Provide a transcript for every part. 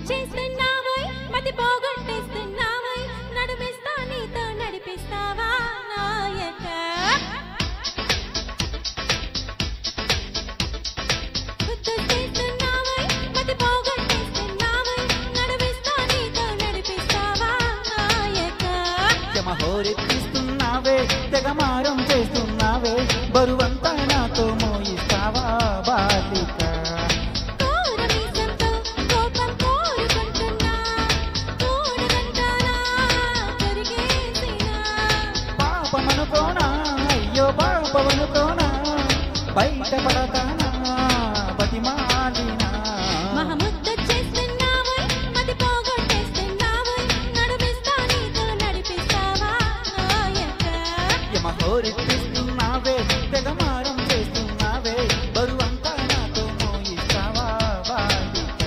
చేస్తున్నావోయ్ మతి పోగొట్టేస్తున్నావోయ్ నడుమిస్తా నీతో నడిపిస్తావా నాయక ముద్దు చేస్తున్నావోయ్ మతి పోగొట్టేస్తున్నావోయ్ నడుమిస్తా నీతో నడిపిస్తావా నాయక యమహోరెత్తిస్తున్నావే తెగమారం చేస్తున్నావే బరువంతా నాతో మోయిస్తావా బాలిక పాపమనుకోనా అయ్యో పాపమనుకోనా బయటపడతానా బతిమాలినా మహముద్దు చేస్తున్నావోయ్ మతి పోగొట్టేస్తున్నావోయ్ నడుమిస్తా నీతో నడిపిస్తావా నాయక యమహోరెత్తిస్తున్నావే తెగమారం చేస్తున్నావే బరువంతా నాతో మోయిస్తావా బాలిక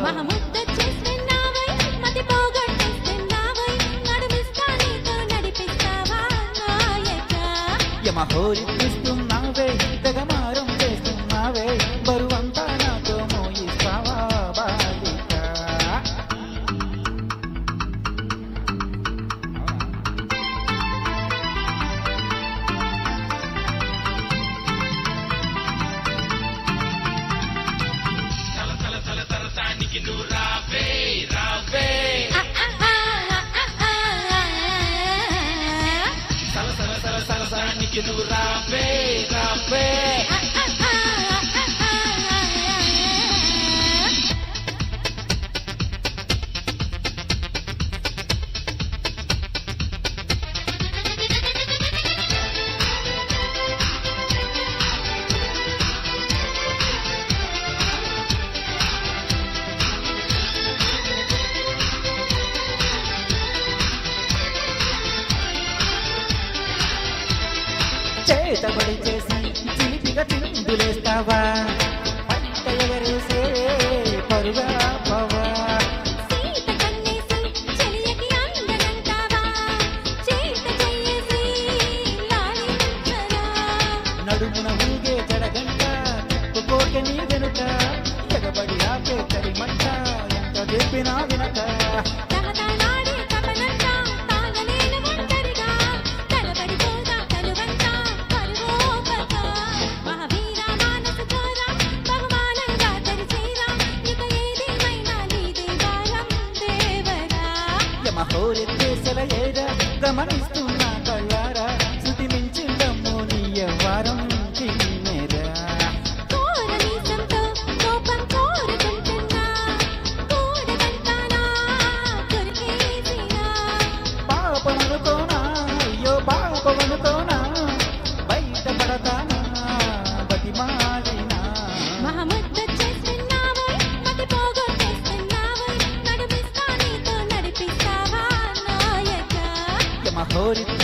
మహముద్దు చేస్తున్నావోయ్ మతి పోగొట్టేస్తున్నావోయ్ నడుమిస్తా నీతో నడిపిస్తావా నాయక యమహోరెత్తిస్తున్నావే తెగమారం చేస్తున్నావే బరువంతా నాతో మోయిస్తావా బాలిక చేతబడి చేసి చిలిపిగా చిందులేస్తావా పంట ఎగరేసే పరుగా పవా సీత కన్నేసి చెలియకి అందనంటావా చేత చెయ్యేసి లాలించరా నడుమున ఊగే జడగంట తిప్పుకోక నీ వెనుక ఎగబడి ఆపే కరిమంట ఎంత చెప్పినా వినక తహతలాడే తపనంతా తాగలేను ఒంటరిగా తలబడిపోదా తలువంతా పరువోపక మహావీర మానస చోర బహుమానంగా తెరిచేరా ఇక ఏదేమైనా నీదే బాలం దేవరా యమహోరెత్తేసల ఏరా గమనిస్తున్నా కళ్ళారా శృతి మించిందమ్మో నీ యవ్వారం కిన్నెరా కోరమీసంతో కోపం కోరుకుంటున్నా కూడదంటానా కొరికేసినా పాపమనుకోనా అయ్యో పాపమనుకోనా బయటపడతానా బతిమాలినా మహముద్దు చేస్తున్నావోయ్ మతి పోగొట్టేస్తున్నావోయ్ నడుమిస్తా నీతో నడిపిస్తావా నాయక యమహోరెత్తి